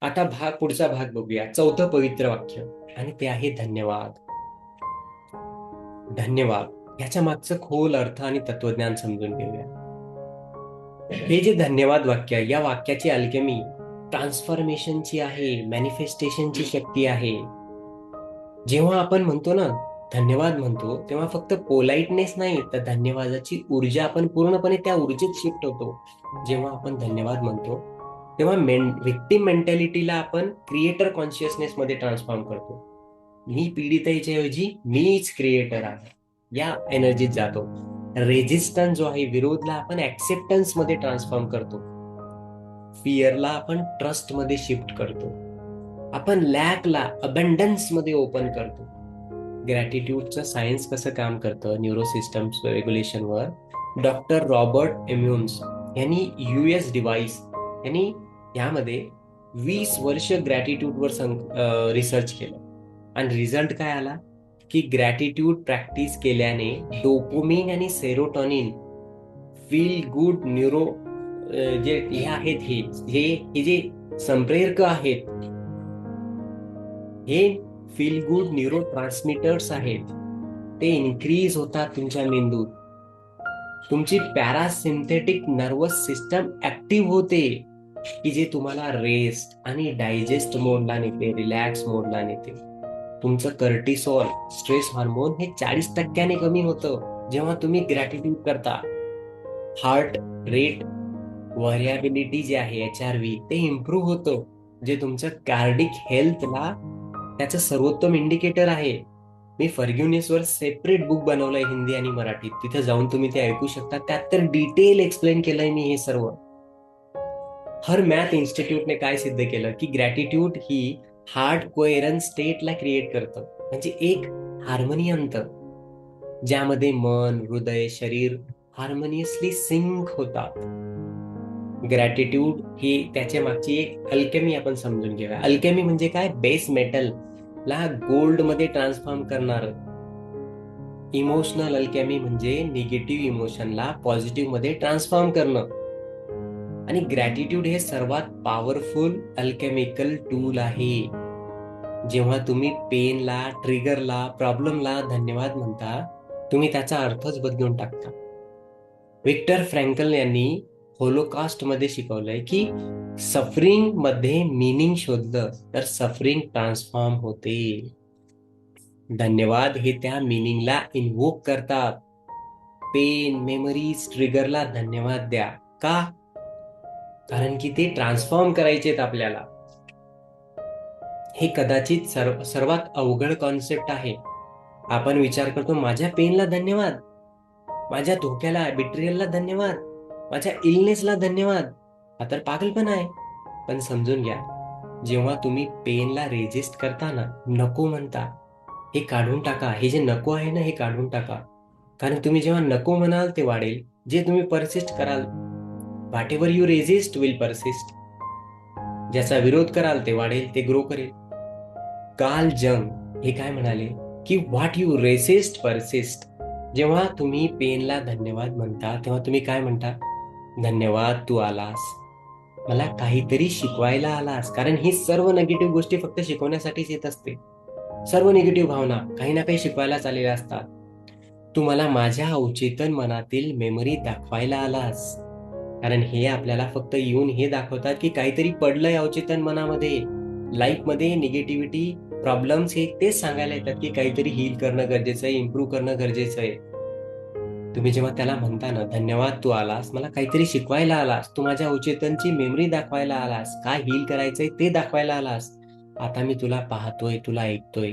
आता पुढचा भाग बघूया. चौथं पवित्र वाक्य आणि ते आहे धन्यवाद. धन्यवाद याच्या मागचं खोल अर्थ आणि तत्वज्ञान समजून घेऊया. हे जे धन्यवाद वाक्य आहे, या वाक्याची अल्केमी ट्रान्सफॉर्मेशनची आहे, मॅनिफेस्टेशनची शक्ती आहे. जेव्हा आपण म्हणतो ना धन्यवाद म्हणतो, तेव्हा फक्त पोलाइटनेस नाही, तर धन्यवादाची ऊर्जा आपण पूर्णपणे त्या ऊर्जेत शिफ्ट होतो. जेव्हा आपण धन्यवाद म्हणतो तेव्हा व्हिक्टिम मेंटॅलिटीला आपण क्रिएटर कॉन्शियसनेस मध्ये ट्रान्सफॉर्म करतो. मी पीडित ऐवजी मीच क्रिएटर आहे, या एनर्जीत जातो. रेजिस्टन्स जो आहे, विरोधला आपण ऍक्सेप्टन्स मध्ये ट्रान्सफॉर्म करतो. फिअरला आपण ट्रस्ट मध्ये शिफ्ट करतो. आपण लॅकला अबंडन्स मध्ये ओपन करतो. ग्रॅटिट्यूडचं सायन्स कसं काम करतं न्यूरो सिस्टम्स रेग्युलेशनवर, डॉक्टर रॉबर्ट एम्युन्स यांनी यूएस डिव्हाइस यांनी यामध्ये 20 वर्ष ग्रॅटिट्यूडवर रिसर्च केलं आणि रिझल्ट काय आला की ग्रॅटिट्यूड प्रॅक्टिस केल्याने डोपामिन आणि सेरोटोनिन फील गुड न्यूरो जे हे आहेत हे जे संप्रेरक आहेत, हे फील गुड न्यूरो ट्रान्समिटर्स आहेत, ते इन्क्रीज होतात तुमच्या मेंदूत. तुमची पॅरासिम्पॅथिक नर्वस सिस्टम ऍक्टिव्ह होते, की जे तुम्हाला रेस्ट आणि डायजेस्ट मोडला नेते, रिलॅक्स मोडला नेते. तुमचं कर्टिसॉल स्ट्रेस हार्मोन हे 40% कमी होतं जेव्हा तुम्ही ग्रॅटिट्यूड करता. हार्ट रेट व्हॅरिएबिलिटी जे आहे HRV ते इम्प्रूव्ह होतं, जे तुमचं कार्डिक हेल्थला त्याचं सर्वोत्तम इंडिकेटर आहे. मी फर्ग्युनेसवर सेपरेट बुक बनवलंय हिंदी आणि मराठीत, तिथे जाऊन तुम्ही ते ऐकू शकता. त्यात तर डिटेल एक्सप्लेन केलंय मी हे सर्व. हर मॅथ इन्स्टिट्यूटने काय सिद्ध केलं की ग्रॅटिट्यूड ही हार्ट कोहेरन्स स्टेटला क्रिएट करतं, म्हणजे एक हार्मोनियंत ज्यामध्ये मन हृदय शरीर हार्मोनियसली सिंक होतात. ग्रॅटिट्यूड ही त्याच्या मागची एक अल्केमी आपण समजून घेऊया. अल्केमी म्हणजे काय? बेस मेटल ला गोल्ड मध्ये ट्रान्सफॉर्म करणार. इमोशनल अल्केमी म्हणजे निगेटिव्ह इमोशनला पॉझिटिव्ह मध्ये ट्रान्सफॉर्म करणं. आणि ग्रॅटिट्यूड हे सर्वात पॉवरफुल अल्केमिकल टूल आहे. जेव्हा तुम्ही पेनला, ट्रिगरला, प्रॉब्लेमला धन्यवाद म्हणता, तुम्ही त्याचा अर्थच बदलून टाकता. विक्टर फ्रँकल यांनी होलोकास्ट मध्ये शिकवलंय की सफरिंग मध्ये मिनिंग शोधलं तर सफरिंग ट्रान्सफॉर्म होते. धन्यवाद हे त्या मिनिंगला इन्व्होक करतात. पेन मेमरीज ट्रिगरला धन्यवाद द्या. का? कारण की ते ट्रान्सफॉर्म करायचेत आपल्याला. हे कदाचित सर्वात अवघड कॉन्सेप्ट आहे. आपण विचार करतो माझ्या पेनला धन्यवाद, माझ्या धोक्याला बिट्रियलला धन्यवाद, माझ्या इलनेसला धन्यवाद. हा तर पागलपणा आहे. पण समजून घ्या, जेव्हा तुम्ही पेनला रेजिस्ट करता ना, नको म्हणता, हे काढून टाका. हे जे नको आहे ना, हे काढून टाका. कारण तुम्ही जेव्हा नको म्हणाल ते वाढेल. जे तुम्ही परसिस्ट कराल, what ever you resist will persist. ज्याचा विरोध कराल ते वाढेल, ते ग्रो करेल. कार्ल जंग हे काय म्हणाले की व्हॉट यू रेसिस्ट परसिस्ट. जेव्हा तुम्ही पेनला धन्यवाद म्हणता तेव्हा तुम्ही काय म्हणता? धन्यवाद तू आलास, मला काहीतरी शिकवायला आलास. कारण ही सर्व निगेटिव्ह गोष्टी फक्त शिकवण्यासाठीच येत असते. सर्व निगेटिव्ह भावना काही ना काही शिकवायला आलेल्या असतात. तू मला माझ्या अवचेतन मनातील मेमरी दाखवायला आलास. कारण हे आपल्याला फक्त येऊन हे दाखवतात की काहीतरी पडलंय अवचेतन मनामध्ये. लाईफ मध्ये निगेटिव्हिटी प्रॉब्लेम्स हे तेच सांगायला येतात की काहीतरी हील करणं गरजेचं आहे, इम्प्रूव्ह करणं गरजेचं आहे. तुम्ही जेव्हा त्याला म्हणता ना धन्यवाद तू आलास, मला काहीतरी शिकवायला आलास, तू माझ्या अवचेतनची मेमरी दाखवायला आलास, काय हील करायचंय ते दाखवायला आलास. आता मी तुला पाहतोय, तुला ऐकतोय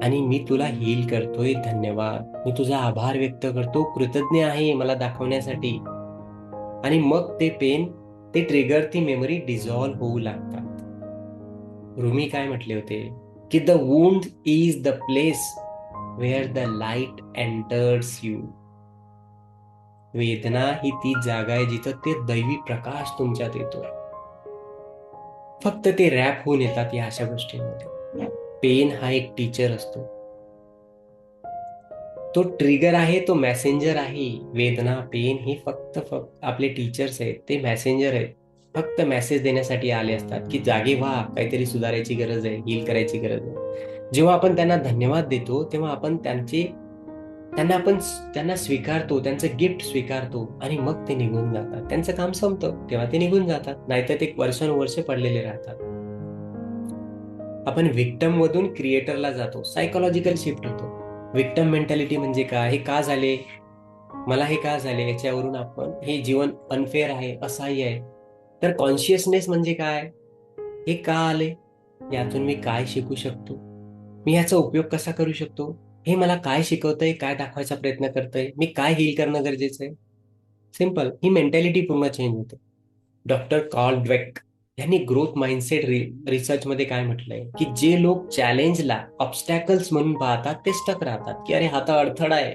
आणि मी तुला हील करतोय. धन्यवाद. मी तुझा आभार व्यक्त करतो, कृतज्ञ आहे मला दाखवण्यासाठी. आणि मग ते पेन, ते ट्रिगर, ती मेमरी डिझॉल्व्ह होऊ लागतात. रुमी काय म्हटले होते की the wound is the place where the light enters you. वेदना ही ती जागा आहे जिथं ते दैवी प्रकाश तुमच्यात येतो. फक्त ते रॅप होऊन येतात या अशा गोष्टींमध्ये. पेन हा एक टीचर असतो, तो ट्रिगर आहे, तो मेसेंजर आहे. वेदना पेन हे फक्त आपले टीचर्स आहेत, ते मेसेंजर आहेत. फक्त मेसेज देण्यासाठी आले असतात की जागे व्हा, काहीतरी सुधारायची गरज आहे, हील करायची गरज आहे. जेव्हा आपण त्यांना धन्यवाद देतो तेव्हा आपण त्यांना स्वीकारतो, त्यांचं गिफ्ट स्वीकारतो आणि मग ते निघून जातात. त्यांचं काम संपतं तेव्हा ते निघून जातात, नाहीतर ते वर्षानुवर्ष पडलेले राहतात. आपण विक्टम मधून क्रिएटरला जातो, सायकोलॉजिकल शिफ्ट होतो. विक्टम मेंटॅलिटी म्हणजे काय, हे का झाले, मला हे का झाले, याच्यावरून आपण हे जीवन अनफेअर आहे, असहाय्य आहे. तर कॉन्शियसनेस म्हणजे काय, हे का आले, यातून मी काय शिकू शकतो, मी याचा उपयोग कसा करू शकतो, हे मला काय शिकवतंय, काय दाखवायचा प्रयत्न करतंय, मी काय हील करणं गरजेचं आहे. सिंपल, ही मेंटॅलिटी पूर्ण चेंज होते. डॉक्टर कार्ल ड्वेक यांनी ग्रोथ माइंडसेट रिसर्च मध्ये काय म्हटलंय, की जे लोक चॅलेंजला ऑब्स्टॅकल्स म्हणून पाहतात ते स्टक राहतात, की अरे हा तर अडथळा आहे.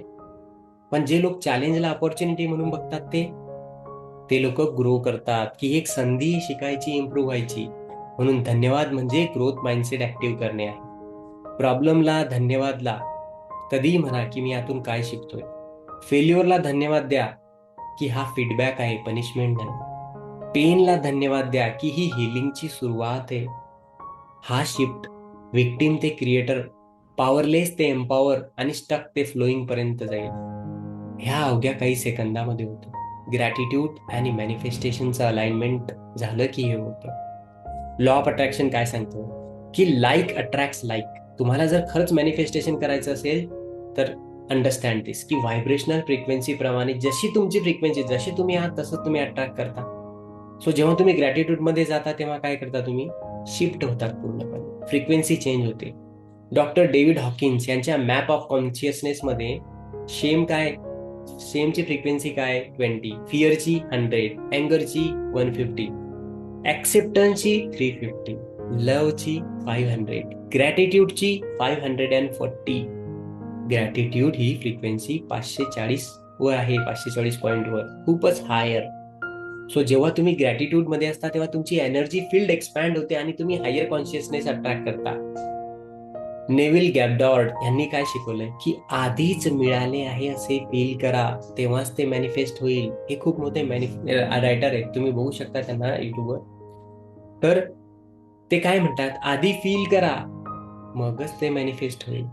पण जे लोक चॅलेंजला अपॉर्च्युनिटी म्हणून बघतात ते लोक ग्रो करतात, की एक संधी शिकायची, इम्प्रूव्ह व्हायची. म्हणून धन्यवाद म्हणजे ग्रोथ माइंडसेट ऍक्टिव्ह करणे आहे. प्रॉब्लेमला धन्यवादला कधीही म्हणा की मी यातून काय शिकतोय. फेल्युअरला धन्यवाद द्या की हा फीडबॅक आहे, पनिशमेंट नाही. पेनला धन्यवाद द्या की ही हिलिंगची सुरुवात आहे. हा शिफ्ट विक्टिम ते क्रिएटर, पॉवरलेस ते एम्पॉवर आणि स्टक ते फ्लोईंग पर्यंत जाईल. ह्या अवघ्या काही सेकंदामध्ये होतं. ग्रॅटिट्यूड आणि मॅनिफेस्टेशनचं अलाइनमेंट झालं की हे होतं. लॉ ऑफ अट्रॅक्शन काय सांगतो, की लाईक अट्रॅक्ट्स लाईक. तुम्हाला जर खरंच मॅनिफेस्टेशन करायचं असेल तर अंडरस्टँड दिस, की व्हायब्रेशनल फ्रिक्वेन्सी प्रमाणे जशी तुमची फ्रिक्वेन्सी, जशी तुम्ही आहात तसं तुम्ही अट्रॅक्ट करता. सो जेव्हा तुम्ही ग्रॅटिट्यूड मध्ये जाता तेव्हा काय करता, तुम्ही शिफ्ट होतात पूर्णपणे, फ्रिक्वेन्सी चेंज होते. डॉक्टर डेव्हिड हॉकिन्स यांच्या मॅप ऑफ कॉन्शियसनेस मध्ये शेम काय, शेमची फ्रिक्वेन्सी काय 20, फिअरची 100, अँगरची 150, ऍक्सेप्टन्सची 350, लवची 500, ग्रॅटिट्यूडची 540. ग्रॅटिट्यूड ही फ्रिक्वेन्सी 540 वर आहे, 540 पॉईंट वर, खूपच हायर. सो जेव्हा तुम्ही ग्रॅटिट्यूड मध्ये असता तेव्हा तुमची एनर्जी फील्ड एक्सपॅन्ड होते आणि तुम्ही हायर कॉन्शियसनेस अट्रॅक्ट करता. नेव्हिल गॅबडॉर्ड यांनी काय शिकवलंय, की आधीच मिळाले आहे असे फील करा, तेव्हाच ते मॅनिफेस्ट होईल. हे खूप मोठे रायटर आहेत, तुम्ही बघू शकता त्यांना युट्यूबवर. तर ते काय म्हणतात, आधी फील करा मगच ते मॅनिफेस्ट होईल.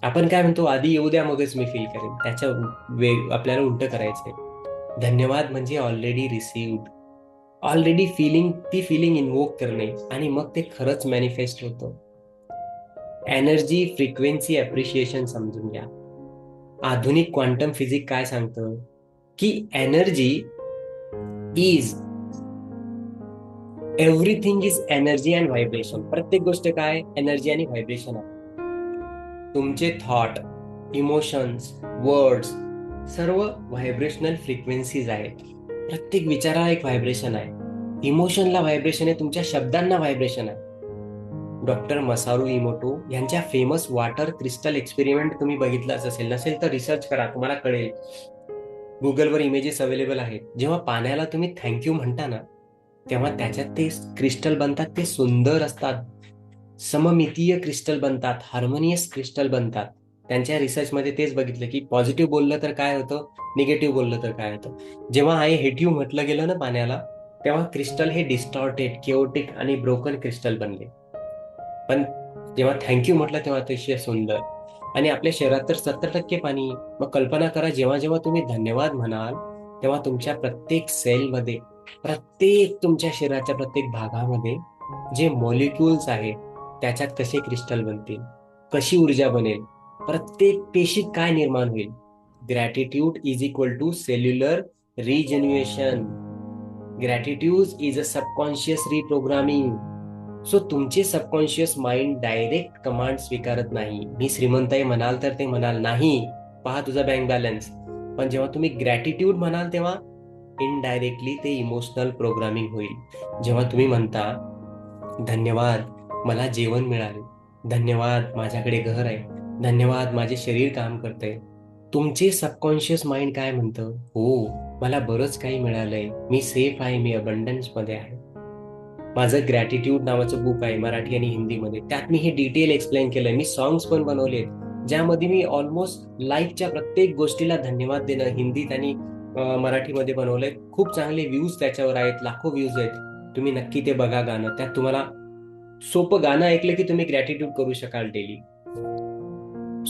आपण काय म्हणतो, आधी येऊ द्या मगच मी फील करेन. त्याच्या आपल्याला उलट करायचंय. धन्यवाद म्हणजे ऑलरेडी रिसिव्ड, ऑलरेडी फिलिंग, ती फिलिंग इन्वोक करणे आणि मग ते खरंच मॅनिफेस्ट होतं. एनर्जी फ्रिक्वेन्सी अप्रिशिएशन समजून घ्या. आधुनिक क्वांटम फिजिक काय सांगतं, की energy is everything, is energy and vibration. प्रत्येक गोष्ट काय, एनर्जी आणि व्हायब्रेशन आहे. तुमचे थॉट, इमोशन्स, वर्ड्स सर्व व्हायब्रेशनल फ्रिक्वेन्सीज आहेत. प्रत्येक विचाराला एक व्हायब्रेशन आहे, इमोशनला व्हायब्रेशन आहे, तुमच्या शब्दांना व्हायब्रेशन आहे. डॉक्टर मसारू इमोटो यांच्या फेमस वॉटर क्रिस्टल एक्सपेरिमेंट तुम्ही बघितलंच असेल, नसेल तर रिसर्च करा, तुम्हाला कळेल. गुगलवर इमेजेस अवेलेबल आहेत. जेव्हा पाण्याला तुम्ही थँक्यू म्हणता ना, तेव्हा त्याच्यात ते क्रिस्टल बनतात, ते सुंदर असतात, सममितीय क्रिस्टल बनतात, हार्मोनियस क्रिस्टल बनतात. त्यांच्या रिसर्चमध्ये तेच बघितलं, की पॉझिटिव्ह बोललं तर काय होतं, निगेटिव्ह बोललं तर काय होतं. जेव्हा आय हेट यू म्हटलं गेलं ना पाण्याला, तेव्हा क्रिस्टल हे डिस्टॉर्टेड, केओटिक आणि ब्रोकन क्रिस्टल बनले. पण जेव्हा थँक्यू म्हटलं तेव्हा अतिशय सुंदर. आणि आपल्या शरीरात तर 70% पाणी. मग कल्पना करा, जेव्हा जेव्हा तुम्ही धन्यवाद म्हणाल तेव्हा तुमच्या प्रत्येक सेलमध्ये, प्रत्येक तुमच्या शरीराच्या प्रत्येक भागामध्ये जे मॉलिक्युल्स आहेत त्याच्यात कसे क्रिस्टल बनतील, कशी ऊर्जा बनेल, प्रत्येक पेशीत काय निर्माण होईल. Gratitude is equal to cellular rejuvenation. Gratitude is a subconscious reprogramming. So तुमचे सबकॉन्शियस माइंड डायरेक्ट कमांड स्वीकारत नाही. मी श्रीमंत आहे म्हणाल तर ते म्हणाल नाही, पहा तुझा बँक बॅलन्स. पण जेव्हा तुम्ही ग्रॅटिट्यूड म्हणाल तेव्हा इनडायरेक्टली ते इमोशनल प्रोग्रामिंग होईल. जेव्हा तुम्ही म्हणता धन्यवाद मला जेवण मिळाले, धन्यवाद माझ्याकडे घर आहे, धन्यवाद माझे शरीर काम करतंय, तुमचे सबकॉन्शियस माइंड काय म्हणतं, हो मला बरंच काही मिळालंय, मी सेफ आहे, मी अबंडन्स मध्ये आहे. माझं ग्रॅटिट्यूड नावाचं बुक आहे मराठी आणि हिंदीमध्ये, त्यात मी हे डिटेल एक्सप्लेन केलंय. मी सॉंग्स पण बनवलेत ज्यामध्ये मी ऑलमोस्ट लाईफच्या प्रत्येक गोष्टीला धन्यवाद देणं हिंदीत आणि मराठीमध्ये बनवलंय. खूप चांगले व्ह्यूज त्याच्यावर आहेत, लाखो व्ह्यूज आहेत. तुम्ही नक्की ते बघा गाणं. त्यात तुम्हाला सोपं गाणं ऐकलं की तुम्ही ग्रॅटिट्यूड करू शकाल डेली.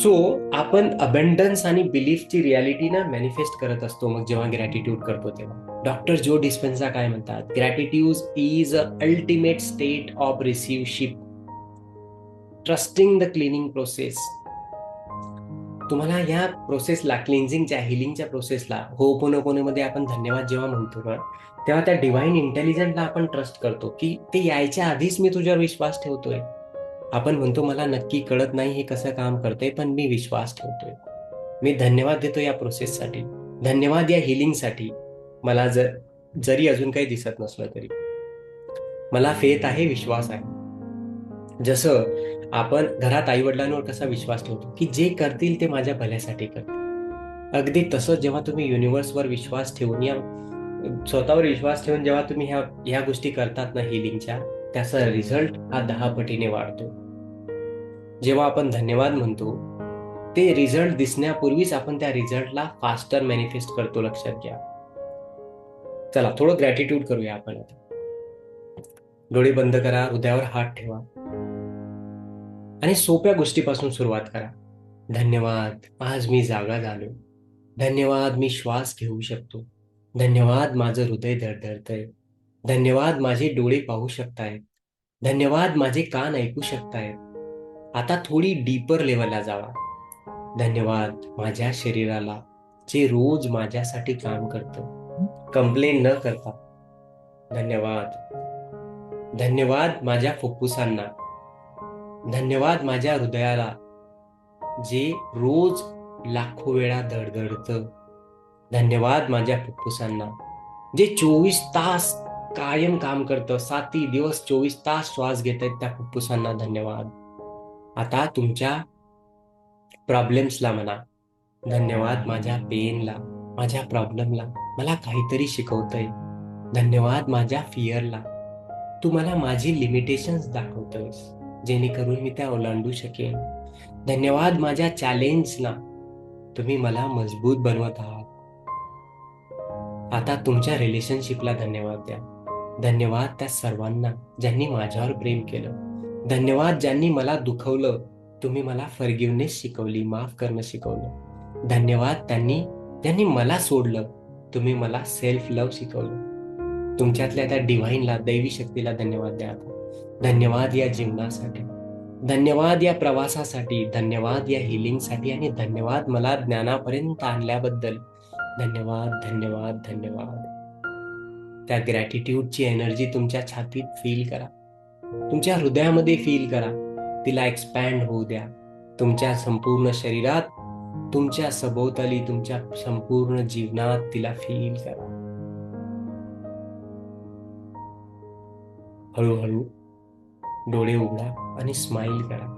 सो आपण अबंडन्स आणि बिलीफची रियालिटी ना मॅनिफेस्ट करत असतो मग जेव्हा ग्रॅटिट्यूड करतो तेव्हा. डॉक्टर जो डिस्पेन्झा काय म्हणतात, gratitude is a ultimate state of receivership, trusting the cleaning process. तुम्हाला या प्रोसेसला, क्लिन्झिंगच्या, हिलिंगच्या प्रोसेसला, होपोनोपोनोमध्ये आपण धन्यवाद जेव्हा म्हणतो ना, तेव्हा त्या डिव्हाइन इंटेलिजन्सला आपण ट्रस्ट करतो की ते यायच्या आधीच मी तुझ्यावर विश्वास ठेवतोय. आपण म्हणतो मला नक्की कळत नाही हे कसं काम करतंय, पण मी विश्वास ठेवतोय. मी धन्यवाद देतो या प्रोसेससाठी, धन्यवाद या हिलिंगसाठी. मला जरी अजून काही दिसत नसलं तरी मला फेथ आहे, विश्वास आहे. जसं आपण घरात आई वडिलांवर कसा विश्वास ठेवतो की जे करतील ते माझ्या भल्यासाठी करतील, अगदी तसंच जेव्हा तुम्ही युनिव्हर्सवर विश्वास ठेवून या स्वतःवर विश्वास ठेवून जेव्हा तुम्ही ह्या गोष्टी करतात ना हिलिंगच्या, त्याचा रिझल्ट हा 10 पटीने वाढतो. जेव्हा आपण धन्यवाद म्हणतो ते रिझल्ट दिसण्यापूर्वीच आपण त्या रिझल्टला फास्टर मॅनिफेस्ट करतो, लक्षात घ्या. चला थोडं ग्रॅटिट्यूड करूया आपण आता. डोळे बंद करा, हृदयावर हात ठेवा आणि सोप्या गोष्टीपासून सुरुवात करा. धन्यवाद, आज मी जागा झालो. धन्यवाद, मी श्वास घेऊ शकतो. धन्यवाद, माझं हृदय धडधडतंय. धन्यवाद, माझे डोळे पाहू शकतायत. धन्यवाद, माझे कान ऐकू शकतायत. आता थोडी डीपर लेवलला जावा. धन्यवाद माझ्या शरीराला, जे रोज माझ्यासाठी काम करतं, कंप्लेन न करता. धन्यवाद. धन्यवाद माझ्या फुफ्फुसांना. धन्यवाद माझ्या हृदयाला, जे रोज लाखो वेळा धडधडतं. धन्यवाद माझ्या फुफ्फुसांना, जे 24 तास कायम काम करतं, 7 दिवस 24 तास श्वास घेत आहेत त्या फुफ्फुसांना धन्यवाद. आता तुमच्या प्रॉब्लेम्सला म्हणा, धन्यवाद माझ्या पेनला, माझ्या प्रॉब्लेमला, मला काहीतरी शिकवतंय. धन्यवाद माझ्या फिअरला, तू मला माझी लिमिटेशन्स दाखवतोयस, जेणेकरून मी त्या ओलांडू शकेन. धन्यवाद माझ्या चॅलेंजला, तुम्ही मला मजबूत बनवत आहात. आता तुमच्या रिलेशनशिपला धन्यवाद द्या. धन्यवाद त्या सर्वांना ज्यांनी माझ्यावर प्रेम केलं. धन्यवाद ज्यांनी मला दुखवलं, तुम्ही मला फॉरगिव्हनेस शिकवली, माफ करणं शिकवलं. धन्यवाद ज्यांनी मला सोडलं, तुम्ही मला सेल्फ लव्ह शिकवलं. तुमच्यातल्या त्या डिव्हाइनला, दैवी शक्तीला धन्यवाद द्या. धन्यवाद या जीवनासाठी, धन्यवाद या प्रवासासाठी, धन्यवाद या हिलिंगसाठी आणि धन्यवाद मला ज्ञानापर्यंत आणल्याबद्दल. धन्यवाद, धन्यवाद, धन्यवाद. त्या ग्रॅटिट्यूडची एनर्जी तुमच्या छातीत फील करा, तुमच्या हृदयामध्ये फील करा. तिला एक्सपॅन्ड होऊ द्या तुमच्या संपूर्ण शरीरात, तुमच्या सभोवताली, तुमच्या संपूर्ण जीवनात तिला फील करा. हळूहळू डोळे उघडा आणि स्माइल करा.